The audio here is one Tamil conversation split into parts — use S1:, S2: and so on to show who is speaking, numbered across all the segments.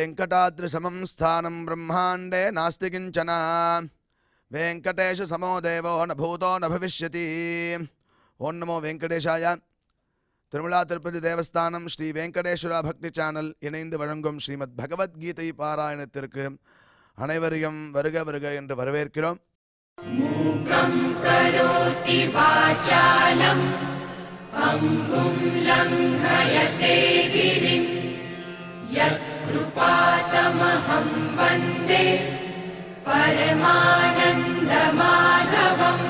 S1: वेङ्कटाद्रिसमं स्थानं ब्रह्माण्डे नास्ति किञ्चन वेङ्कटेशसमो देवो न भूतो न भविष्यति. ओं नमो वेङ्कटेशाय. திருமலா திருப்பதி தேவஸ்தானம் ஸ்ரீ வெங்கடேஸ்வரா பக்தி சேனல் இணைந்து வழங்கும் ஸ்ரீமத் பகவத்கீதை பாராயணத்திற்கு அனைவரையும் வருக வருக என்று வரவேற்கிறோம்.
S2: மூகம் கரோதி வாசாலம் அங்கும் லங்கயதே கிரிம் யத்கிருபாதமஹம் வந்தே பரமானந்த மாதவம்.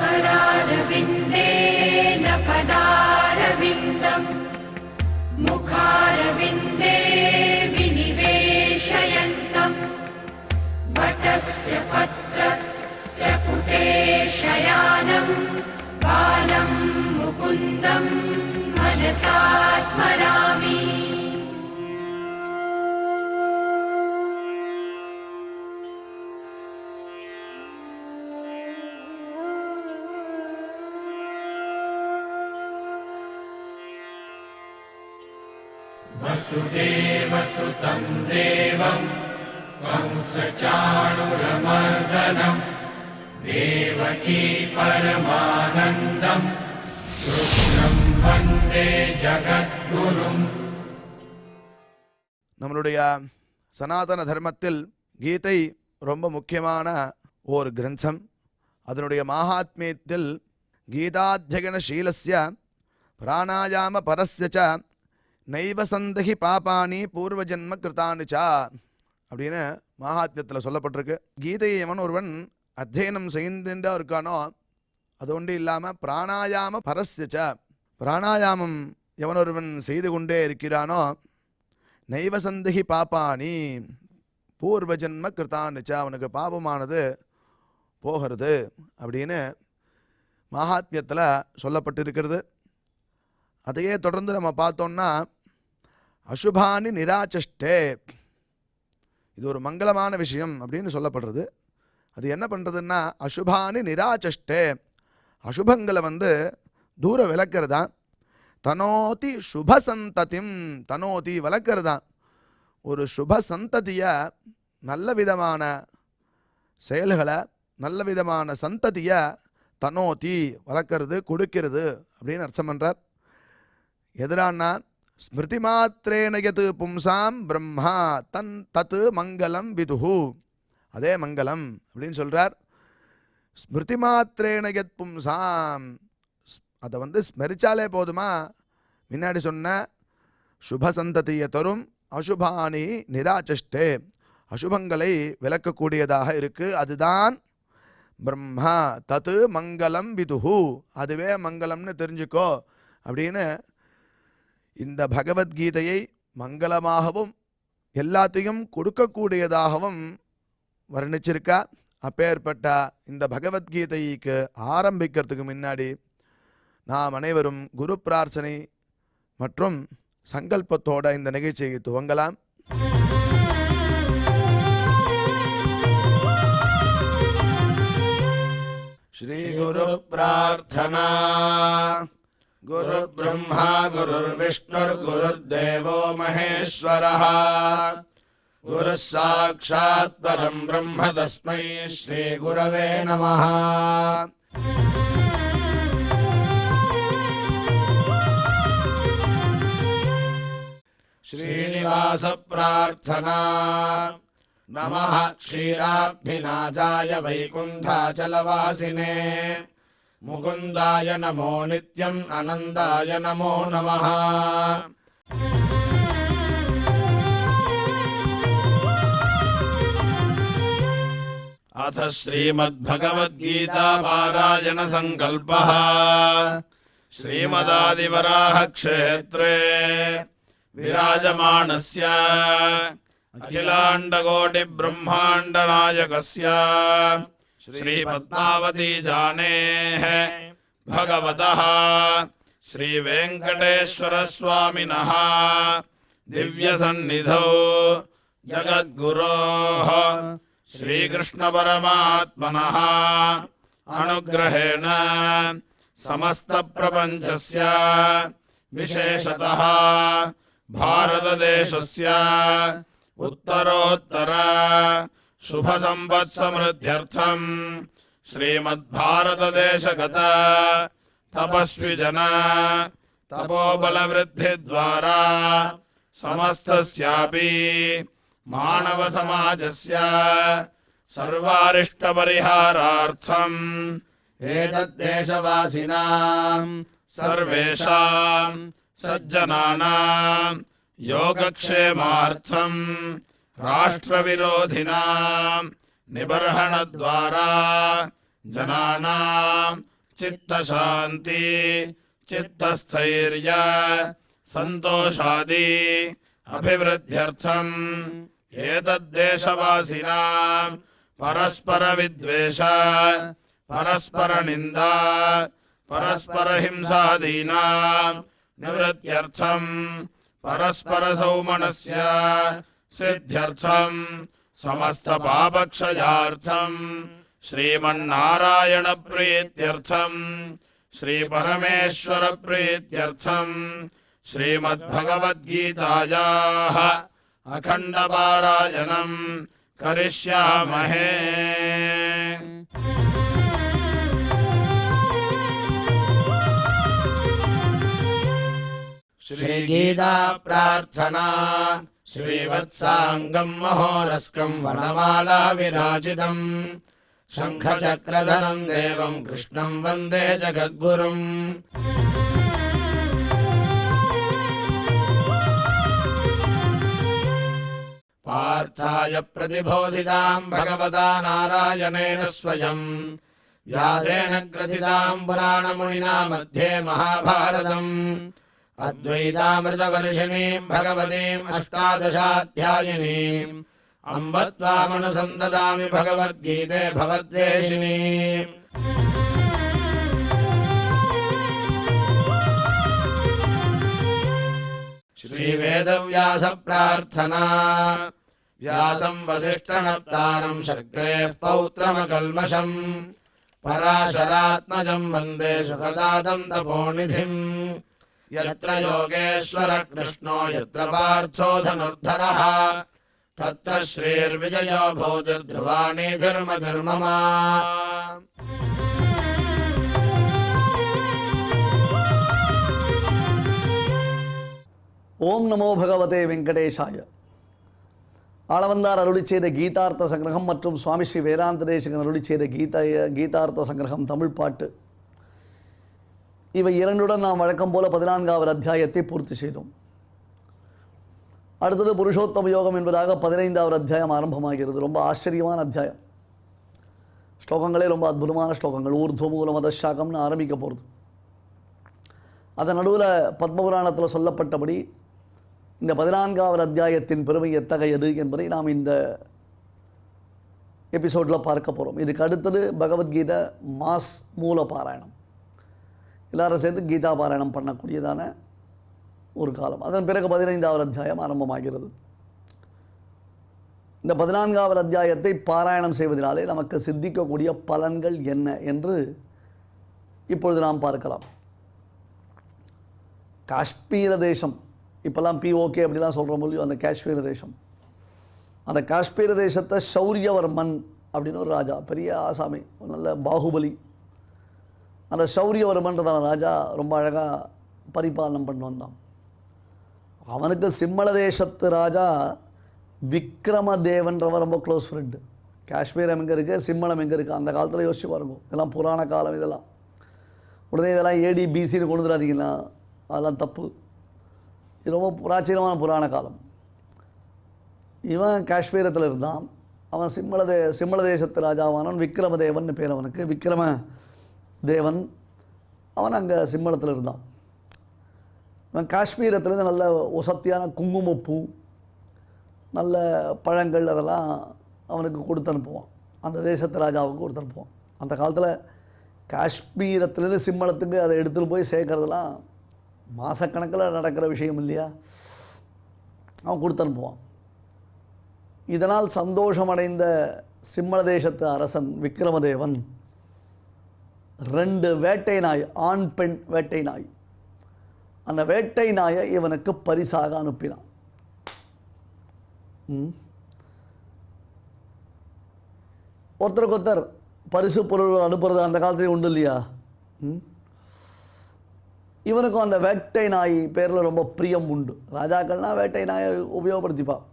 S2: करारविन्देन पदारविन्दम् मुखारविन्दे विनिवेशयन्तम् वटस्य पत्रस्य पुटे शयानम् बालं मुकुन्दम् मनसा स्मरामि. वसुदेवसुतं देवं कंसचाणूरमर्दनं देवकी परमानन्दं कृष्णं वन्दे जगद्गुरुम्.
S1: நம்மளுடைய சனாதன தர்மத்தில் கீதை ரொம்ப முக்கியமான ஒரு கிரந்தம். அதனுடைய மகாத்மியத்தில் கீதாத்யயனசீலஸ்ய பிராணாயாம பரஸ்ய ச நைவ சந்தகி பாபானி பூர்வஜன்ம கிருதானிச்சா அப்படின்னு மகாத்மியத்தில் சொல்லப்பட்டிருக்கு. கீதையை எவன் ஒருவன் அத்தியனம் செய்துட்டா இருக்கானோ அது ஒன்று இல்லாமல் பிராணாயாம பரஸ்யச்ச பிராணாயாமம் எவன் ஒருவன் செய்து கொண்டே இருக்கிறானோ நைவ சந்தகி பாப்பானி பூர்வஜன்ம கிருதானிச்சா அவனுக்கு பாபமானது போகிறது அப்படின்னு மகாத்மியத்தில் சொல்லப்பட்டிருக்கிறது. அதையே தொடர்ந்து நம்ம பார்த்தோம்னா அசுபானி நிராச்சஷ்டே இது ஒரு மங்களமான விஷயம் அப்படின்னு சொல்லப்படுறது. அது என்ன பண்ணுறதுன்னா அசுபானி நிராச்சஷ்டே அசுபங்களை தூர விளக்கிறதா. தனோதி சுபசந்ததிம் தனோதி வளர்க்கிறதா. ஒரு சுப சந்ததியை நல்ல விதமான செயல்களை நல்ல விதமான சந்ததியை தனோதி வளர்க்கறது கொடுக்கிறது அப்படின்னு அர்த்தம் பண்ணுறார். எதிரானா ஸ்மிருதி மாத்திரேன யத் பும்சாம் பிரம்மா தன் தத் மங்களம் விதுஹு அதே மங்களம் அப்படின்னு சொல்கிறார். ஸ்மிருதி மாத்திரேன யத் பும்சாம் அதை ஸ்மரிச்சாலே போதுமா முன்னாடி சொன்ன சுபசந்ததியை தரும். அசுபானி நிராச்சஷ்டே அசுபங்களை விளக்கக்கூடியதாக இருக்குது. அதுதான் பிரம்மா தத் மங்களம் விதுஹு அதுவே மங்களம்னு தெரிஞ்சுக்கோ அப்படின்னு இந்த பகவத்கீதையை மங்களமாகவும் எல்லாத்தையும் கொடுக்கக்கூடியதாகவும் வர்ணிச்சிருக்கா. அப்பேற்பட்ட இந்த பகவத்கீதைக்கு ஆரம்பிக்கிறதுக்கு முன்னாடி நாம் அனைவரும் குரு பிரார்த்தனை மற்றும் சங்கல்பத்தோட இந்த நிகழ்ச்சியை துவங்கலாம். ஸ்ரீ குரு பிரார்த்தனா. गुरुर्ब्रह्मा गुरुर्विष्णुर्गुरुर्देवो महेश्वरः गुरुः साक्षात् परं ब्रह्म तस्मै श्री गुरवे नमः. श्रीनिवास प्रार्थना. नमः क्षीराब्धिनाजाय वैकुण्ठाचलवासिने मुकुन्दाय नमो नित्यम् आनन्दाय नमो नमः. अथ श्रीमद्भगवद्गीता पारायण संकल्पः. श्रीमदादिवराह क्षेत्रे विराजमानस्य अखिलाण्डकोटि ब्रह्माण्ड नायकस्य श्री पद्मावती जानेः भगवतः श्री वेंकटेश्वर स्वामिनः दिव्य सन्निधौ जगद्गुरोः श्रीकृष्ण परमात्मनः अनुग्रहेण समस्त प्रपंचस्य
S3: विशेषतः भारतदेशस्य उत्तरोत्तर शुभसंवत्समृद्ध्यर्थं श्रीमद्भारतदेशगत तपस्विजन तपोबलवृद्धिद्वारा समस्तस्यापि मानवसमाजस्य सर्वारिष्टपरिहारार्थम् एतद्देशवासिनां सर्वेषां सज्जनानां योगक्षेमार्थं राष्ट्रविरोधिनां निबर्हणद्वारा जनानां चित्तशान्ति चित्तस्थैर्य सन्तोषादि अभिवृद्ध्यर्थम् एतद्देशवासिनां परस्परविद्वेष परस्परनिन्दा परस्परहिंसादीनां निवृत्त्यर्थं परस्परसौमनस्य सिद्ध्यर्थं समस्तपापक्षयार्थं श्रीमन्नारायणप्रीत्यर्थं श्रीपरमेश्वरप्रीत्यर्थं श्रीमद्भगवद्गीतायाः अखण्डपारायणं करिष्यामहे।
S4: श्रीगीता प्रार्थना श्रीवत्साङ्गं महोरस्कं वनमाला विराजितम् शङ्खचक्रधरं देवं कृष्णं वन्दे जगद्गुरुम्। पार्थाय प्रतिबोधितां भगवता नारायणेन स्वयं व्यासेन ग्रथितां पुराणमुनिना मध्ये महाभारतम् अद्वैतामृतवर्षिणीं भगवतीम् अष्टादशाध्यायिनीम् अम्ब त्वामनुसन्ददामि भगवद्गीते भवद्वेषिणीम्। श्रीवेदव्यास प्रार्थना व्यासं वसिष्ठनप्तारं शक्तेः पौत्रमकल्मषम् पराशरात्मजं वन्दे सुखदातं तपोनिधिम्। यत्र योगेश्वर कृष्णो यत्र पार्थो धनुर्धरः तत्र श्रीर्विजयो भूतिर्ध्रुवाणि धर्मधर्ममा।
S5: ஓம் நமோ பகவதே வெங்கடேஷாய. ஆளவந்தார் அருளி செய்த கீதார்த்த சங்கிரகம் மற்றும் சுவாமி ஸ்ரீ வேதாந்த தேசிகன் அருளி செய்த கீதார்த்த சங்கிரகம் தமிழ் பாட்டு இவை இரண்டுடன் நாம் வழக்கம் போல 14வது அத்தியாயத்தை பூர்த்தி செய்தோம். அடுத்தது புருஷோத்தம யோகம் என்பதாக 15வது அத்தியாயம் ஆரம்பமாகிறது. ரொம்ப ஆச்சரியமான அத்தியாயம். ஸ்லோகங்களே ரொம்ப அற்புதமான ஸ்லோகங்கள். ஊர்துவமூல மதசாகம்னு ஆரம்பிக்க போகிறது. அதன் நடுவில் பத்மபுராணத்தில் சொல்லப்பட்டபடி இந்த 14வது அத்தியாயத்தின் பெருமை எத்தகையது என்பதை நாம் இந்த எபிசோடில் பார்க்க போகிறோம். இதுக்கு அடுத்தது பகவத்கீதை மாஸ் மூல பாராயணம். எல்லாரும் சேர்ந்து கீதா பாராயணம் பண்ணக்கூடியதான ஒரு காலம். அதன் பிறகு 15வது அத்தியாயம் ஆரம்பமாகிறது. இந்த 14வது அத்தியாயத்தை பாராயணம் செய்வதனாலே நமக்கு சித்திக்கக்கூடிய பலன்கள் என்ன என்று இப்பொழுது நாம் பார்க்கலாம். காஷ்மீர தேசம், இப்போல்லாம் பிஓகே அப்படிலாம் சொல்கிற மொழியும், அந்த காஷ்மீர தேசம், அந்த காஷ்மீர தேசத்தை சௌரியவர்மன் அப்படின்னு ஒரு ராஜா, பெரிய ஆசாமி, நல்ல பாகுபலி. அந்த சௌரியவர்மன்றதான ராஜா ரொம்ப அழகாக பரிபாலனம் பண்ணி வந்தான். அவனுக்கு சிம்மள தேசத்து ராஜா விக்ரமதேவன்றவன் ரொம்ப க்ளோஸ் ஃப்ரெண்டு. காஷ்மீரம் எங்கே இருக்குது, சிம்மளம் எங்கே இருக்குது, அந்த காலத்தில் யோசிச்சு பாருங்க. இதெல்லாம் புராண காலம். இதெல்லாம் உடனே இதெல்லாம் ஏடி பிசின்னு கொண்டு வந்துடாதீங்கன்னா அதெல்லாம் தப்பு. இது ரொம்ப பிராச்சீனமான புராண காலம். இவன் காஷ்மீரத்தில் இருந்தான். அவன் சிம்மள தேசத்து ராஜாவானவன் விக்ரமதேவன் பேர் அவனுக்கு. விக்ரம தேவன் அவன் அங்கே சிம்மளத்தில் இருந்தான். அவன் காஷ்மீரத்துலேருந்து நல்ல ஒசத்தியான குங்குமப்பூ, நல்ல பழங்கள் அதெல்லாம் அவனுக்கு கொடுத்து அனுப்புவான். அந்த தேசத்து ராஜாவுக்கு கொடுத்து அனுப்புவான். அந்த காலத்தில் காஷ்மீரத்துலேருந்து சிம்மளத்துக்கு அதை எடுத்துகிட்டு போய் சேர்க்கறதெல்லாம் மாதக்கணக்கில் நடக்கிற விஷயம் இல்லையா. அவன் கொடுத்து அனுப்புவான். இதனால் சந்தோஷமடைந்த சிம்மள தேசத்து அரசன் விக்ரமதேவன் 2 வேட்டை நாய், ஆண் பெண் வேட்டை நாய், அந்த வேட்டை நாயை இவனுக்கு பரிசாக அனுப்பினான். ஒருத்தருக்கு ஒருத்தர் பரிசு பொருள் அனுப்புறது அந்த காலத்துலேயும் உண்டு இல்லையா? இவனுக்கும் அந்த வேட்டை நாய் பேரில் ரொம்ப பிரியம் உண்டு. ராஜாக்கள்னால் வேட்டை நாயை உபயோகப்படுத்திப்பான்.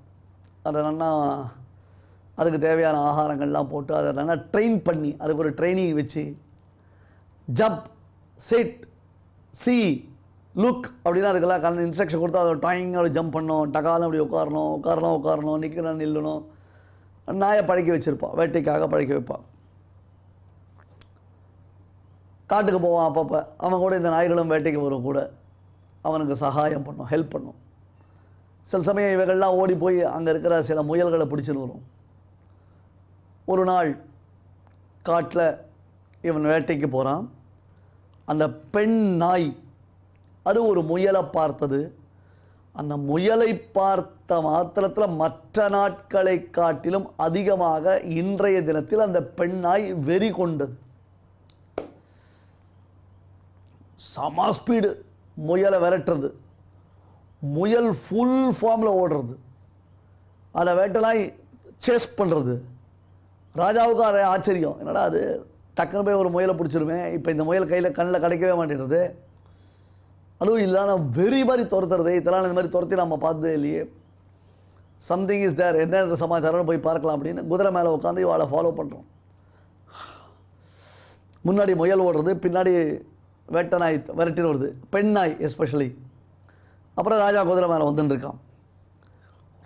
S5: அதை நல்லா அதுக்கு தேவையான ஆகாரங்கள்லாம் போட்டு அதை நல்லா ட்ரெயின் பண்ணி அதுக்கு ஒரு ட்ரைனிங் வச்சு ஜம்ப், சிட், சி, லுக் அப்படின்னு அதுக்கெல்லாம் இன்ஸ்ட்ரக்ஷன் கொடுத்தா அதை டாயிங் அப்படி ஜம்ப் பண்ணணும், டகாலும் அப்படி உட்காரணும், நிற்கணும், நில்லணும். நாயை பழக்கி வச்சுருப்பான், வேட்டைக்காக பழக்கி வைப்பான். காட்டுக்கு போவான் அப்பப்போ. அவன் கூட இந்த நாய்களும் வேட்டைக்கு வரும், கூட அவனுக்கு சகாயம் பண்ணும், ஹெல்ப் பண்ணும். சில சமயம் இவைகள்லாம் ஓடி போய் அங்கே இருக்கிற சில முயல்களை பிடிச்சின்னு வரும். ஒரு நாள் காட்டில் இவன் வேட்டைக்கு போகிறான். அந்த பெண் நாய் அது ஒரு முயலை பார்த்தது. அந்த முயலை பார்த்த மாத்திரத்தில் மற்ற நாட்களை காட்டிலும் அதிகமாக இன்றைய தினத்தில் அந்த பெண் நாய் வெறி கொண்டது. சமா ஸ்பீடு முயலை விரட்டுறது. முயல் ஃபுல் ஃபார்மில் ஓடுறது. அதை வேட்டை நாய் சேஸ் பண்ணுறது. ராஜாவுக்கு அது ஆச்சரியம், என்னடா அது டக்குன்னு போய் ஒரு முயலை பிடிச்சிருவேன், இப்போ இந்த முயல் கண்ணில் கிடைக்கவே மாட்டேன்றது. அதுவும் இல்லாத வெறி மாதிரி துரத்துறது. இதெல்லாம் இந்த மாதிரி துரத்தி நம்ம பார்த்ததே இல்லையே. சம்திங் இஸ் தேர், என்ன சமாச்சாரம்னு போய் பார்க்கலாம் அப்படின்னு குதிரை மேலே உட்காந்து இவாளை ஃபாலோ பண்ணுறோம். முன்னாடி முயல் ஓடுறது, பின்னாடி வேட்டை நாய் விரட்டின்னு வருது, பெண் நாய் எஸ்பெஷலி. அப்புறம் ராஜா குதிரை மேலே வந்துன்னு இருக்கான்.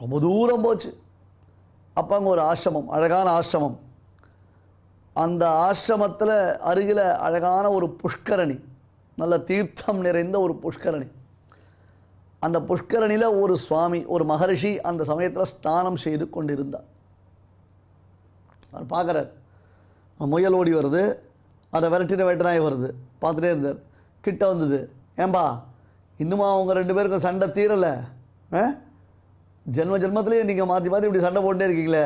S5: ரொம்ப தூரம் போச்சு. அப்போ அங்கே ஒரு ஆசிரமம், அழகான ஆசிரமம். அந்த ஆசிரமத்தில் அருகில் அழகான ஒரு புஷ்கரணி, நல்ல தீர்த்தம் நிறைந்த ஒரு புஷ்கரணி. அந்த புஷ்கரணியில் ஒரு சுவாமி, ஒரு மகரிஷி அந்த சமயத்தில் ஸ்நானம் செய்து கொண்டிருந்தார். அவர் பார்க்குறார், முயல் ஓடி வருது, அதை விரட்டின வேட்டனாய் வருது, பார்த்துட்டே இருந்தார். கிட்ட வந்தது, ஏன்பா இன்னுமா அவங்க ரெண்டு பேருக்கும் சண்டை தீரலை? ஜென்மத்துலேயே நீங்கள் மாற்றி மாற்றி இப்படி சண்டை போட்டே இருக்கீங்களே,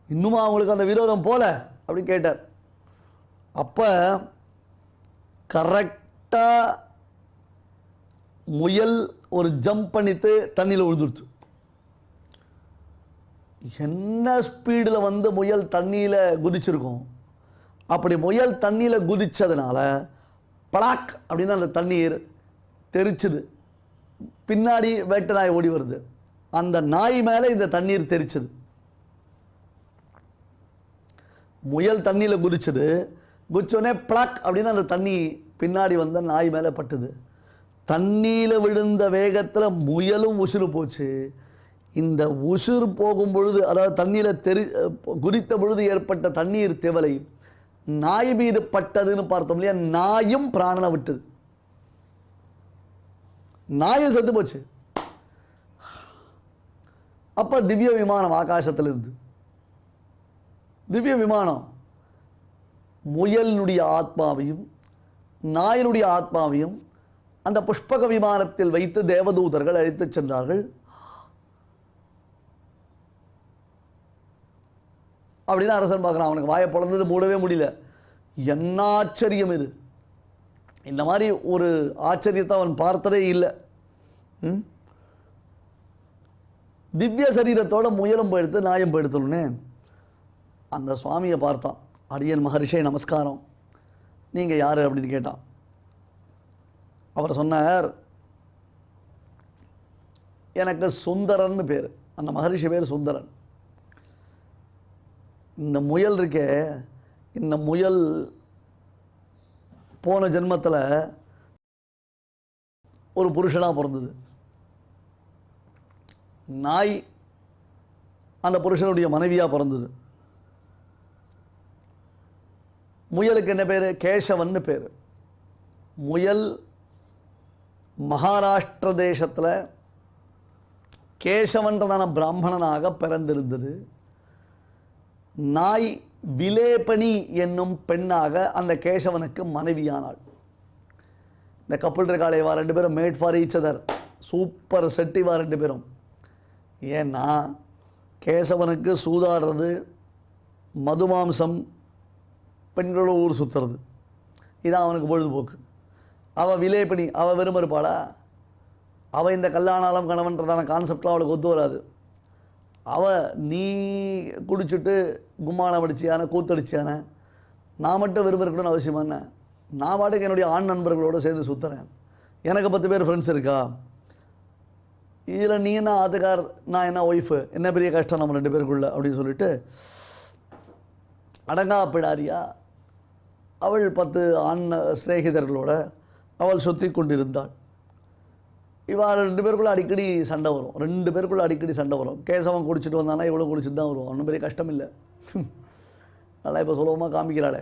S5: இன்னுமா அவங்களுக்கு அந்த விரோதம் போல அப்படின்னு கேட்டார். அப்போ கரெக்டாக முயல் ஒரு ஜம்ப் பண்ணிட்டு தண்ணியில் விழுந்துடுச்சு. என்ன ஸ்பீடில் வந்து முயல் தண்ணியில் குதிச்சிருக்கும். அப்படி முயல் தண்ணியில் குதித்ததுனால பலாக் அப்படின்னு அந்த தண்ணீர் தெரிச்சுது. பின்னாடி வேட்டை நாய் ஓடி வருது, அந்த நாய் மேலே இந்த தண்ணீர் தெரிச்சுது. முயல் தண்ணியில் குதிச்சுது, குதிச்சோடனே பிளாக் அப்படின்னு அந்த தண்ணி பின்னாடி வந்த நாய் மேலே பட்டுது. தண்ணியில் விழுந்த வேகத்தில் முயலும் உசுறு போச்சு. இந்த உசுறு போகும் பொழுது, அதாவது தண்ணியில் குதித்த பொழுது ஏற்பட்ட தண்ணீர் திவலை நாய் மீது பட்டதுன்னு பார்த்தோம் இல்லையா, நாயும் பிராணனை விட்டது. நாயும் செத்து போச்சு. அப்போ திவ்ய விமானம் ஆகாசத்தில் இருந்து, திவ்ய விமானம் முயலினுடைய ஆத்மாவையும் நாயினுடைய ஆத்மாவையும் அந்த புஷ்பக விமானத்தில் வைத்து தேவதூதர்கள் அழைத்து சென்றார்கள். அப்படின்னு அரசன் பார்க்குறான். அவனுக்கு வாயை பொழந்தது மூடவே முடியல. என்ன ஆச்சரியம் இது! இந்த மாதிரி ஒரு ஆச்சரியத்தை அவன் பார்த்ததே இல்லை. திவ்ய சரீரத்தோட முயலும் போயிடுத்து, நாயும் போயிடுத்துன்னு அந்த சுவாமியை பார்த்தான். அடியன் மகரிஷே நமஸ்காரம், நீங்கள் யார் அப்படின்னு கேட்டான். அவர் சொன்னார், எனக்கு சுந்தரன்னு பேர். அந்த மகரிஷி பேர் சுந்தரன். இந்த முயல் இருக்கே, இந்த முயல் போன ஜென்மத்தில் ஒரு புருஷனாக பிறந்தது. நாய் அந்த புருஷனுடைய மனைவியாக பிறந்தது. முயலுக்கு என்ன பேர்? கேசவன்னு பேர். முயல் மகாராஷ்டிர தேசத்தில் கேசவன்றதான பிராமணனாக பிறந்திருந்தது. நாய் விலேபனி என்னும் பெண்ணாக அந்த கேசவனுக்கு மனைவியானாள். இந்த கப்பல் இருக்காளே, இவா ரெண்டு பேரும் made for each other, super set இவா ரெண்டு பேரும். ஏன்னா கேசவனுக்கு சூதாடுறது, மதுமாம்சம், பெண்களோட ஊர் சுற்றுறது, இதான் அவனுக்கு பொழுதுபோக்கு. அவள் விலேபனி, அவள் வெறும் இருப்பாளா? அவள் இந்த கல்யாணாலம் கணவன்றதான கான்செப்ட்லாம் அவளுக்கு ஒத்து வராது. அவள் நீ குடிச்சிட்டு கும்மாளம் அடிச்சியான கூத்தடிச்சியான நான் மட்டும் விரும்புகிறேன்னு அவசியமா என்ன? நான் பாட்டுக்கு என்னுடைய ஆண் நண்பர்களோடு சேர்ந்து சுற்றுறேன், எனக்கு 10 பேர் ஃப்ரெண்ட்ஸ் இருக்கா, இதில் நீ என்ன ஆத்துக்கார் நான் என்ன ஒய்ஃபு, என்ன பெரிய கஷ்டம் நம்ம 2 பேருக்குள்ள அப்படின்னு சொல்லிட்டு அடங்கா பிடாரியா அவள் 10 ஆண் சிநேகிதர்களோட அவள் சுற்றி கொண்டிருந்தாள். இவள் 2 பேருக்குள்ளே அடிக்கடி சண்டை வரும். 2 பேருக்குள்ளே அடிக்கடி சண்டை வரும். கேசவன் குடிச்சிட்டு வந்தானா இவ்வளோ குடிச்சிட்டு தான் வருவான். ஒன்றும் பெரிய கஷ்டம் இல்லை. நல்லா இப்போ சுலபமாக காமிக்கிறாளே.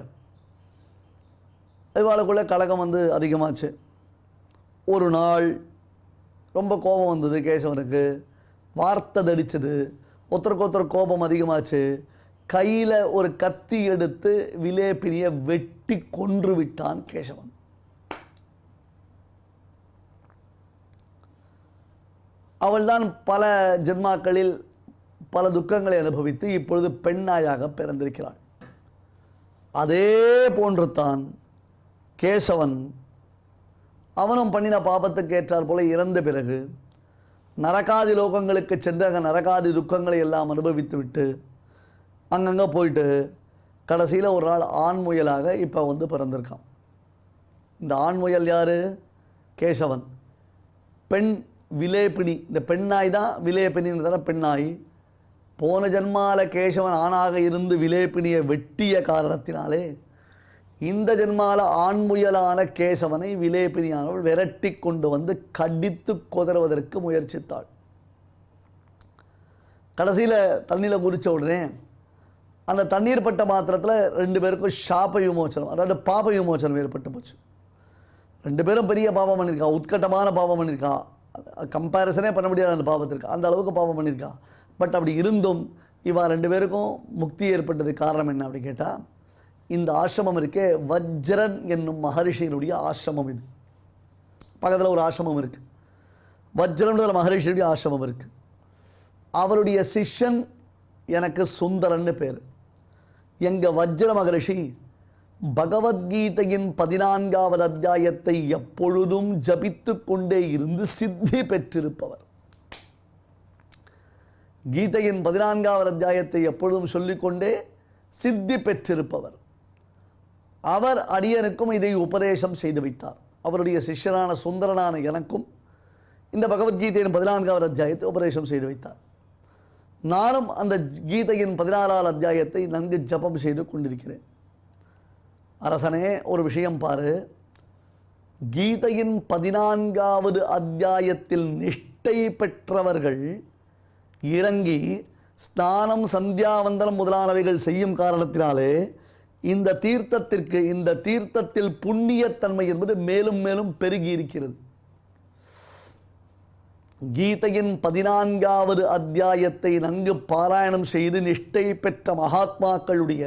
S5: இவாளுக்குள்ளே கலகம் வந்து அதிகமாச்சு. ஒரு நாள் ரொம்ப கோபம் வந்தது கேசவனுக்கு, வார்த்தை தடிச்சது, ஒருத்தருக்கு கோபம் அதிகமாச்சு. கையில் ஒரு கத்தி எடுத்து விலேபினியை வெட்டி கொன்று விட்டான் கேசவன். அவள்தான் பல ஜென்மாக்களில் பல துக்கங்களை அனுபவித்து இப்பொழுது பெண்ணாயாக பிறந்திருக்கிறாள். அதே போன்று தான் கேசவன் அவனும் பண்ணின பாபத்துக்கு ஏற்றார் போல இறந்த பிறகு நரகாதி லோகங்களுக்கு சென்று அங்கே நரகாதி துக்கங்களை எல்லாம் அனுபவித்து விட்டு அங்கங்கே போயிட்டு கடைசியில் ஒரு நாள் ஆண்முயலாக இப்போ வந்து பிறந்திருக்கான். இந்த ஆண்முயல் யார்? கேசவன். பெண் விலேபினி, இந்த பெண்ணாய் தான் விலேபினின்றதான பெண்ணாய். போன ஜென்மால கேசவன் ஆணாக இருந்து விலேபினியை வெட்டிய காரணத்தினாலே இந்த ஜென்மால ஆண்முயலான கேசவனை விலேபினியானவள் விரட்டி கொண்டு வந்து கடித்து கொதறுவதற்கு முயற்சித்தாள். கடைசியில் தண்ணியில் குதித்த உடனே அந்த தண்ணீர் பட்ட மாத்திரத்தில் 2 பேருக்கும் சாப விமோச்சனம், அதாவது பாப விமோச்சனம் ஏற்பட்டு போச்சு. 2 பேரும் பெரிய பாவம் பண்ணியிருக்கா, உத்கட்டமான பாவம் பண்ணியிருக்கா, கம்பேரிசனே பண்ண முடியாது அந்த பாவத்திற்கு, அந்த அளவுக்கு பாவம் பண்ணியிருக்கா. பட் அப்படி இருந்தும் இவா 2 பேருக்கும் முக்தி ஏற்பட்டது காரணம் என்ன அப்படி கேட்டால், இந்த ஆசிரமம் இருக்கே வஜ்ரன் என்னும் மகரிஷியினுடைய ஆசிரமம். இது பக்கத்தில் ஒரு ஆசிரமம் இருக்குது, வஜ்ரன்ற மகரிஷியுடைய ஆசிரமம் இருக்குது. அவருடைய சிஷ்யன் எனக்கு சுந்தரன்னு பேர். எங்கள் வஜ்ர மகரிஷி பகவத்கீதையின் 14வது அத்தியாயத்தை எப்பொழுதும் ஜபித்து கொண்டே இருந்து சித்தி பெற்றிருப்பவர். கீதையின் 14வது அத்தியாயத்தை எப்பொழுதும் சொல்லிக்கொண்டே சித்தி பெற்றிருப்பவர். அவர் அடியனுக்கும் இதை உபதேசம் செய்து வைத்தார். அவருடைய சிஷ்யனான சுந்தரனான எனக்கும் இந்த பகவத்கீதையின் 14வது அத்தியாயத்தை உபதேசம் செய்து வைத்தார். நானும் அந்த கீதையின் 14வது அத்தியாயத்தை நன்கு ஜபம் செய்து கொண்டிருக்கிறேன். அரசனே, ஒரு விஷயம் பாரு, கீதையின் 14வது அத்தியாயத்தில் நிஷ்டை பெற்றவர்கள் இறங்கி ஸ்நானம் சந்தியாவந்தனம் முதலானவைகள் செய்யும் காரணத்தினாலே இந்த தீர்த்தத்திற்கு, இந்த தீர்த்தத்தில் புண்ணியத்தன்மை என்பது மேலும் மேலும் பெருகி இருக்கிறது. கீதையின் 14வது அத்தியாயத்தை நன்கு பாராயணம் செய்து நிஷ்டை பெற்ற மகாத்மாக்களுடைய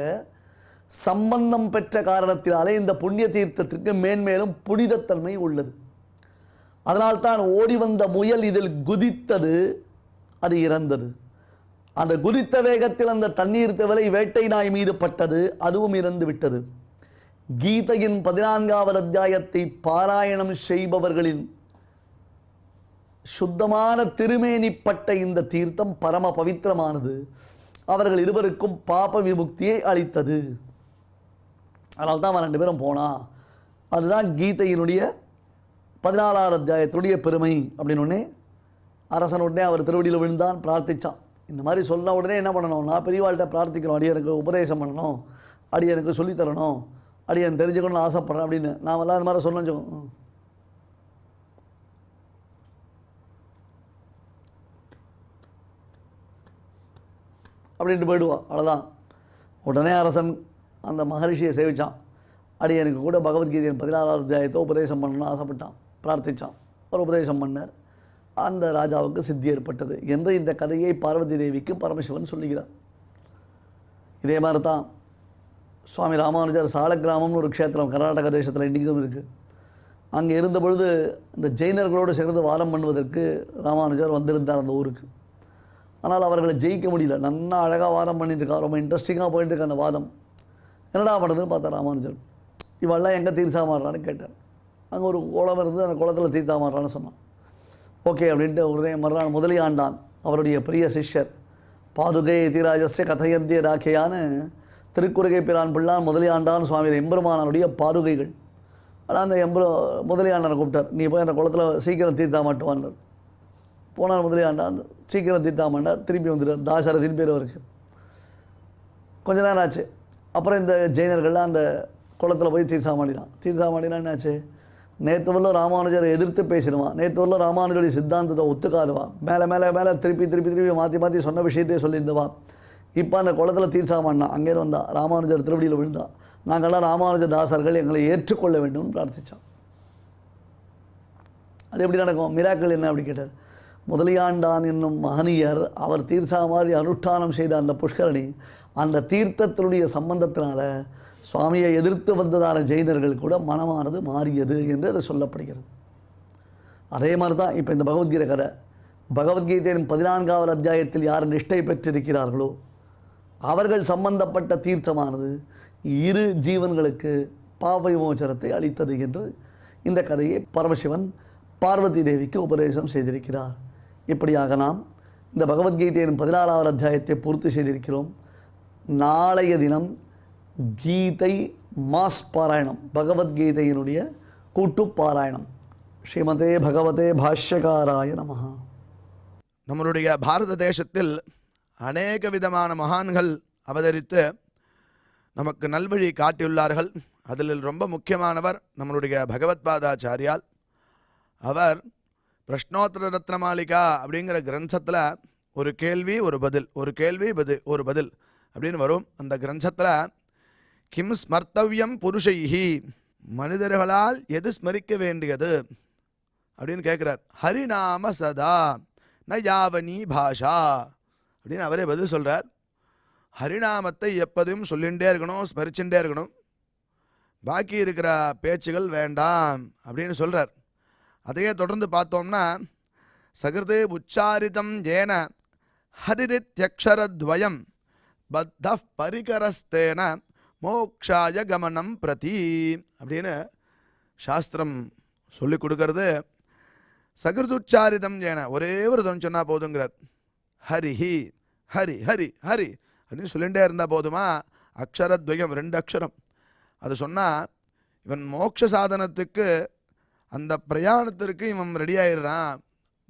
S5: சம்பந்தம் பெற்ற காரணத்தினாலே இந்த புண்ணிய தீர்த்தத்திற்கு மேன்மேலும் புனிதத்தன்மை உள்ளது. அதனால்தான் ஓடி வந்த முயல் இதில் குதித்தது, அது இறந்தது. அந்த குதித்த வேகத்தில் அந்த தண்ணீர் தவளை வேட்டை நாய் மீது பட்டது, அதுவும் இறந்து விட்டது. கீதையின் 14வது அத்தியாயத்தை பாராயணம் செய்பவர்களின் சுத்தமான திருமேனிப்பட்ட இந்த தீர்த்தம் பரம பவித்திரமானது. அவர்கள் இருவருக்கும் பாப விமுக்தியை அளித்தது. அதனால்தான் அவன் 2 பேரும் போனா. அதுதான் கீதையினுடைய 14வது அத்தியாயத்தினுடைய பெருமை அப்படின்னு உடனே அரசன் உடனே அவர் திருவடியில் விழுந்தான், பிரார்த்தித்தான். இந்த மாதிரி சொன்ன உடனே என்ன பண்ணணும், நான் பெரியவாள்கிட்ட பிரார்த்திக்கணும், அடியனுக்கு உபதேசம் பண்ணணும், அடியனுக்கு சொல்லித்தரணும், அடியன் தெரிஞ்சுக்கணும்னு ஆசைப்பட்றேன் அப்படின்னு நாமெல்லாம் இந்த மாதிரி சொன்னோம். அப்படின்ட்டு போயிடுவா, அவ்வளோதான். உடனே அரசன் அந்த மகரிஷியை சேவிச்சான். அடியனுக்கு கூட பகவத்கீதையின் 14வது அத்தியாயத்தை உபதேசம் பண்ணணும்னு ஆசைப்பட்டான், பிரார்த்தித்தான். ஒரு உபதேசம் பண்ணார். அந்த ராஜாவுக்கு சித்தி ஏற்பட்டது என்று இந்த கதையை பார்வதி தேவிக்கு பரமசிவன் சொல்லுகிறார். இதே மாதிரி தான் சுவாமி ராமானுஜர் சாலக்கிராமம்னு ஒரு க்ஷேத்திரம் கர்நாடக தேசத்தில் இன்றைக்கும் இருக்குது. அங்கே இருந்த பொழுது இந்த ஜெயினர்களோடு சேர்ந்து வாதம் பண்ணுவதற்கு ராமானுஜர் வந்திருந்தார் அந்த ஊருக்கு. ஆனால் அவர்களை ஜெயிக்க முடியல. நல்லா அழகாக வாதம் பண்ணிட்டு இருக்கா, ரொம்ப இன்ட்ரெஸ்டிங்காக போயிட்டு இருக்க அந்த வாதம். என்னடா பண்ணுறதுன்னு பார்த்தா ராமானுஜர் இவெல்லாம் எங்கே தீர்த்தா மாறுறான்னு கேட்டார். அங்கே ஒரு குளம் இருந்து அந்த குளத்தில் தீர்த்தா மாறுறான்னு சொன்னான். ஓகே அப்படின்ட்டு உடனே மறுநாள் முதலியாண்டான் அவருடைய பிரிய சிஷ்யர் பாதுகை எதிராஜஸ்ய கதையந்திய ராக்கையான்னு திருக்குறுகை பிரான் பிள்ளான் முதலியாண்டான் சுவாமி எம்பெருமானாருடைய பாதுகைகள். ஆனால் அந்த முதலியாண்டனை கூப்பிட்டார், நீ போய் அந்த குளத்தில் சீக்கிரம் தீர்த்தா மாட்டுவான்னார். போனார் முதலியாண்டான், சீக்கிரம் தீர்த்தா மாட்டார், திருப்பி வந்துட்டார். தாசரதின் பேர் அவருக்கு. கொஞ்ச நேரம் ஆச்சு. அப்புறம் இந்த ஜெயினர்கள்லாம் அந்த குளத்தில் போய் தீர்த்தா மாட்டினா என்னாச்சு, நேற்று வரல ராமானுஜரை எதிர்த்து பேசிடுவான், நேற்று வரல ராமானுஜருடைய சித்தாந்தத்தை ஒத்துக்காதுவான், மேலே மேலே மேலே திருப்பி மாற்றி சொன்ன விஷயத்தையே சொல்லியிருந்தவா. இப்போ அந்த குளத்தில் தீர்த்தாமான்னா அங்கே வந்தா ராமானுஜர் திருவடியில் விழுந்தா. நாங்கள்லாம் ராமானுஜர் தாசர்கள், எங்களை ஏற்றுக்கொள்ள வேண்டும்னு பிரார்த்தித்தோம். அது எப்படி நடக்கும், மிராக்கள் என்ன அப்படி கேட்டார். முதலியாண்டான் என்னும் மகனியர் அவர் தீர்த்தா மாதிரி அனுஷ்டானம் செய்த அந்த புஷ்கரணி, அந்த தீர்த்தத்தினுடைய சம்பந்தத்தினால சுவாமியை எதிர்த்து வந்ததான ஜெயினர்கள் கூட மனமானது மாறியது என்று அது சொல்லப்படுகிறது. அதே மாதிரி தான் இப்போ இந்த பகவத்கீதை கதை. பகவத்கீதையின் 14வது அத்தியாயத்தில் யார் நிஷ்டை பெற்றிருக்கிறார்களோ அவர்கள் சம்பந்தப்பட்ட தீர்த்தமானது 2 ஜீவன்களுக்கு பாவ விமோசனத்தை அளித்தது என்று இந்த கதையை பரமசிவன் பார்வதி தேவிக்கு உபதேசம் செய்திருக்கிறார். இப்படியாக நாம் இந்த பகவத்கீதையின் 16வது அத்தியாயத்தை பூர்த்தி செய்திருக்கிறோம். நாளைய தினம் கீதை மாஸ் பாராயணம், பகவத்கீதையினுடைய கூட்டு பாராயணம். ஸ்ரீமதே பகவதே பாஷ்யகாராய நமஹ.
S1: நம்மளுடைய பாரத தேசத்தில் அநேக விதமான மகான்கள் அவதரித்து நமக்கு நல்வழி காட்டியுள்ளார்கள். அதில் ரொம்ப முக்கியமானவர் நம்மளுடைய பகவத்பாதாச்சாரியால். அவர் பிரஷ்னோத்தர ரத்னமாளிகா அப்படிங்கிற கிரந்தத்தில் ஒரு கேள்வி ஒரு பதில், ஒரு கேள்வி ஒரு பதில் அப்படின்னு வரும். அந்த கிரந்தத்தில் கிம் ஸ்மர்த்தவ்யம் புருஷைஹி, மனிதர்களால் எது ஸ்மரிக்க வேண்டியது அப்படின்னு கேட்குறார். ஹரிநாம சதா ந யாவனி பாஷா அப்படின்னு அவரே பதில் சொல்கிறார். ஹரிநாமத்தை எப்போதும் சொல்லிகிட்டே இருக்கணும், ஸ்மரிச்சுட்டே இருக்கணும், பாக்கி இருக்கிற பேச்சுகள் வேண்டாம் அப்படின்னு சொல்கிறார். அதையே தொடர்ந்து பார்த்தோம்னா சகிருதே உச்சாரிதம் ஏன ஹரிதித்யக்ஷரத்வயம் பத்த பரிகரஸ்தேன மோக்ஷாய கமனம் பிரதி அப்படின்னு சாஸ்திரம் சொல்லி கொடுக்கறது. சகிருதுச்சாரிதம் ஏன ஒரே ஒரு தன் சொன்னால் போதுங்கிறார். ஹரிஹி ஹரி ஹரி ஹரி அப்படின்னு சொல்லிகிட்டே இருந்தால் போதுமா. அக்ஷரத்வயம் 2 அக்ஷரம் அது சொன்னால் இவன் மோட்ச சாதனத்துக்கு அந்த பிரயாணத்திற்கு இவன் ரெடி ஆயிடுறான்.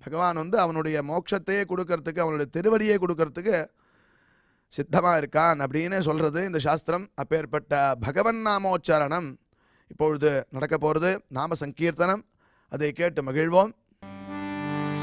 S1: பகவான் அவனுடைய மோட்சத்தையே கொடுக்கறதுக்கு, அவனுடைய திருவடியை கொடுக்கறதுக்கு சித்தமாக இருக்கான் அப்படின்னு சொல்கிறது இந்த சாஸ்திரம். அப்பேற்பட்ட பகவன் நாமோச்சாரணம் இப்பொழுது நடக்க போகிறது. நாம சங்கீர்த்தனம், அதை கேட்டு மகிழ்வோம்.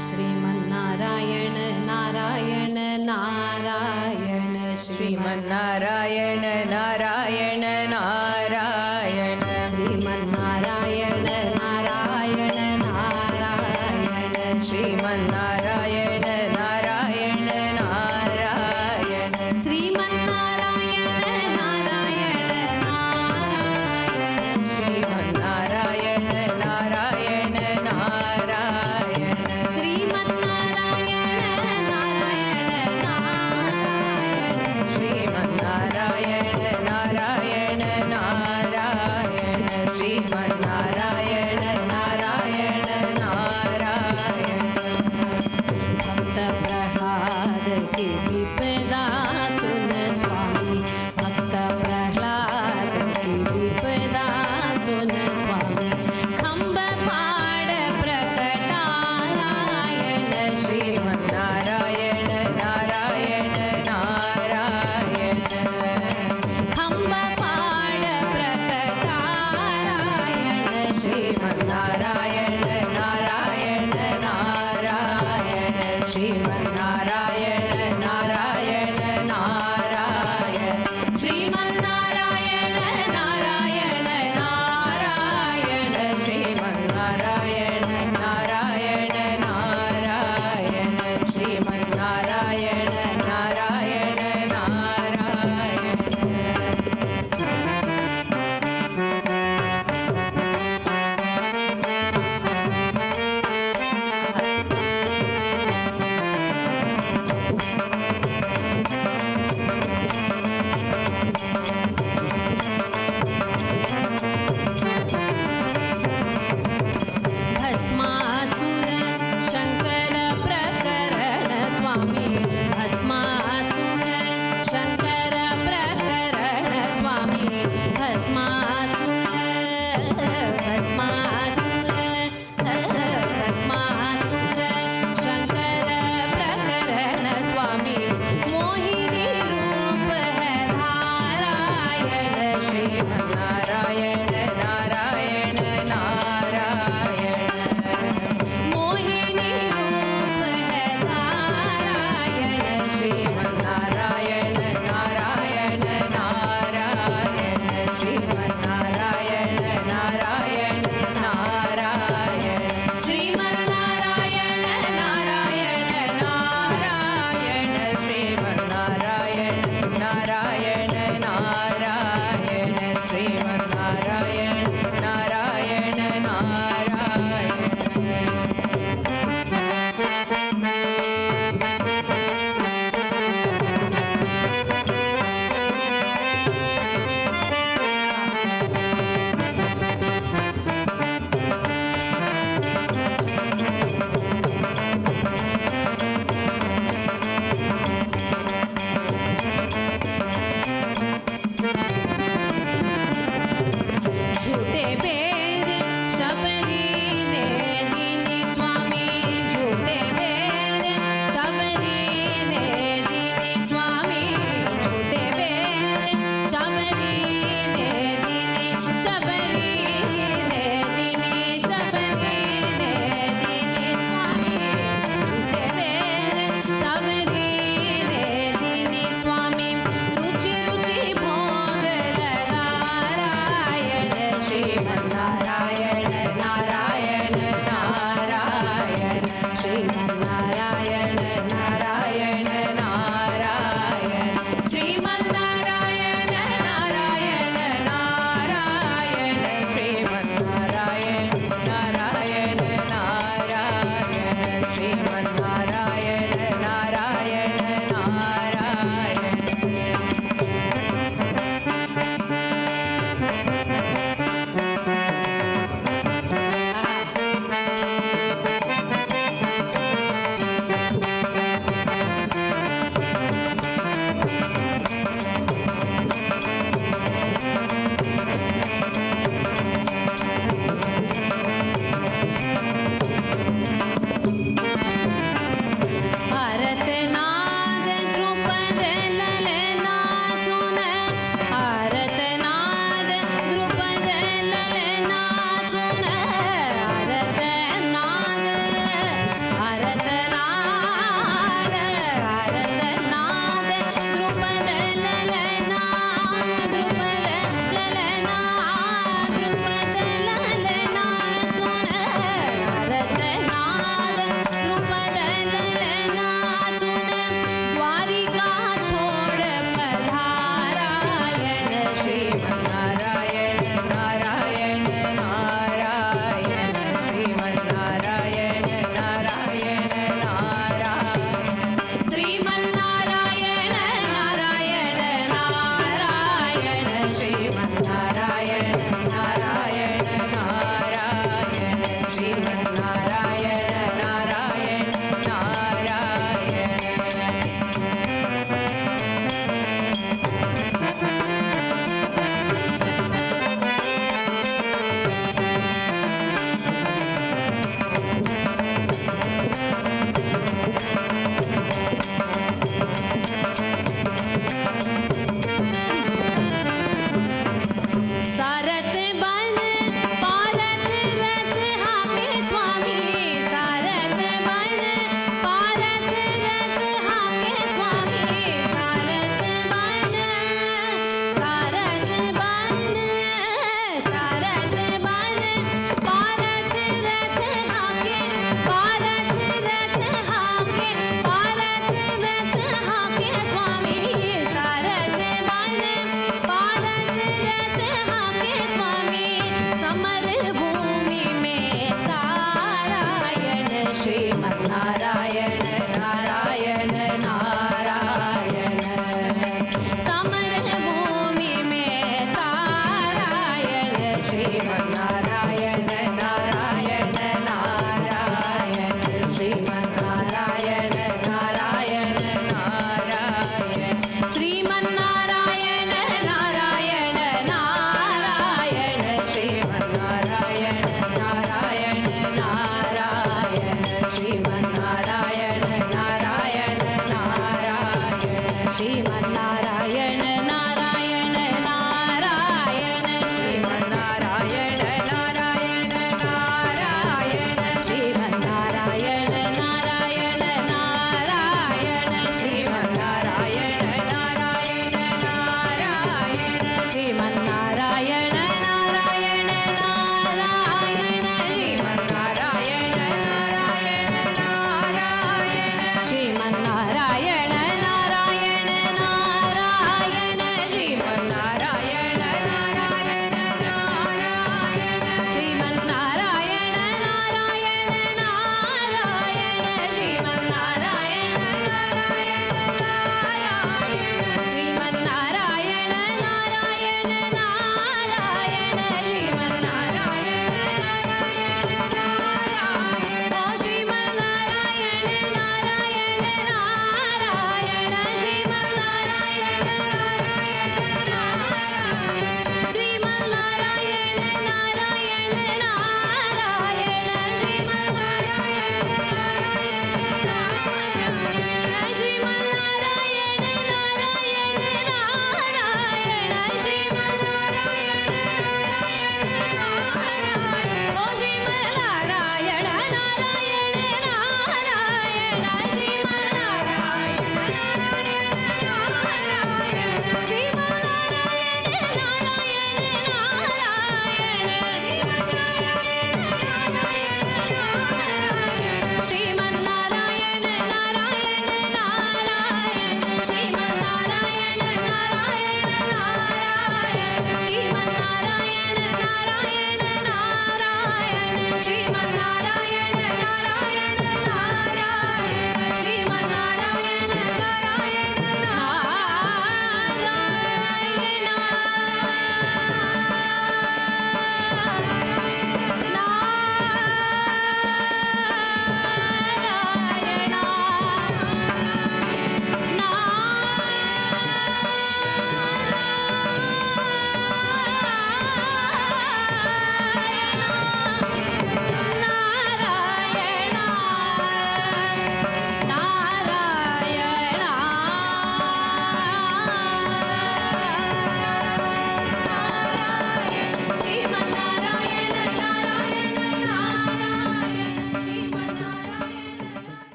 S6: श्रीमन्नारायण नारायण नारायण श्रीमन्नारायण नारायण नारायण श्रीमन्नारायण नारायण नारायण श्रीमन्नारायण नारायण नारायण श्रीमन्नारायण नारायण नारायण श्रीमन्नारायण नारायण नारायण श्रीमन्नारायण नारायण नारायण श्रीमन्नारायण नारायण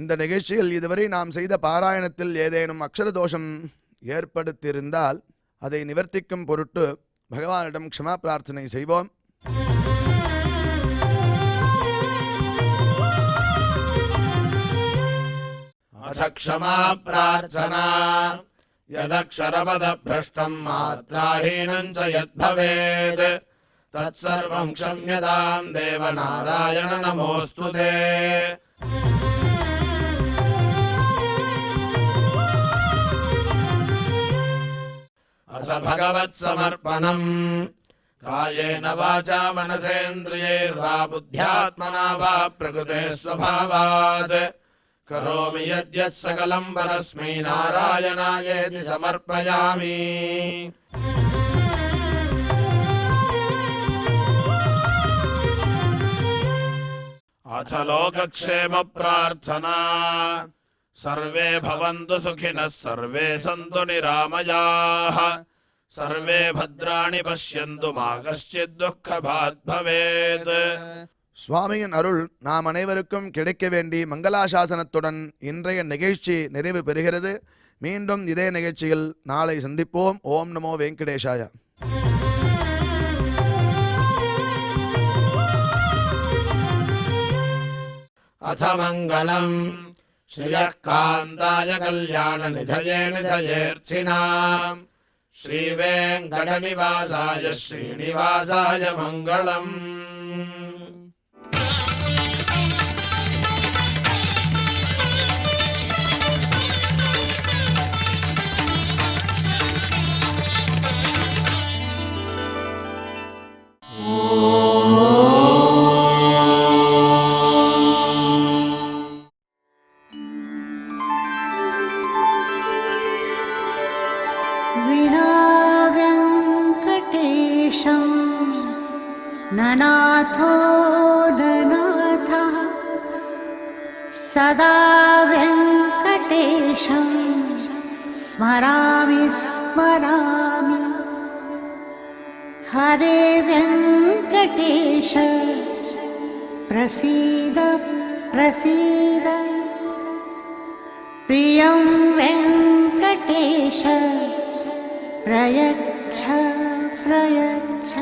S1: இந்த நிகழ்ச்சியில் இதுவரை நாம் செய்த பாராயணத்தில் ஏதேனும் அக்ஷர தோஷம் ஏற்படுத்தியிருந்தால் அதை நிவர்த்திக்கும் பொருட்டு பகவானிடம் க்ஷமா பிரார்த்தனை செய்வோம்.
S4: अथ क्षमा प्रार्थना यदक्षरपदभ्रष्टम् मात्राहीनम् च यद्भवेत् तत्सर्वम् क्षम्यताम् देवनारायण नमोऽस्तु ते। अथ भगवत्समर्पणम् कायेन वाचा मनसेन्द्रियैर्वा बुद्ध्यात्मना वा प्रकृते स्वभावात् करोमि यद्यत् सकलम् परस्मै नारायणायेति समर्पयामि।
S3: अथ लोकक्षेम प्रार्थना सर्वे भवन्तु सुखिनः सर्वे सन्तु निरामयाः सर्वे भद्राणि पश्यन्तु मा कश्चित् दुःखभाग् भवेत्.
S1: சுவாமியின் அருள் நாம் அனைவருக்கும் கிடைக்க வேண்டி மங்களாசாசனத்துடன் இன்றைய நிகழ்ச்சி நிறைவு பெறுகிறது. மீண்டும் இதே நிகழ்ச்சியில் நாளை சந்திப்போம். ஓம் நமோ வெங்கடேஷாய.
S4: अथ मङ्गलम् श्रियः कान्ताय कल्याणनिधये निधयेऽर्थिनाम् श्रीवेङ्कटनिवासाय श्रीनिवासाय मङ्गलम्.
S7: विनाव्यङ्कटेशं ननाथो ननाथः सदा व्यङ्कटेशं स्मरामि स्मरामि हरे व्यङ्कटेश प्रसीद प्रसीद प्रियं वेङ्कटेश प्रयच्छ प्रयच्छ।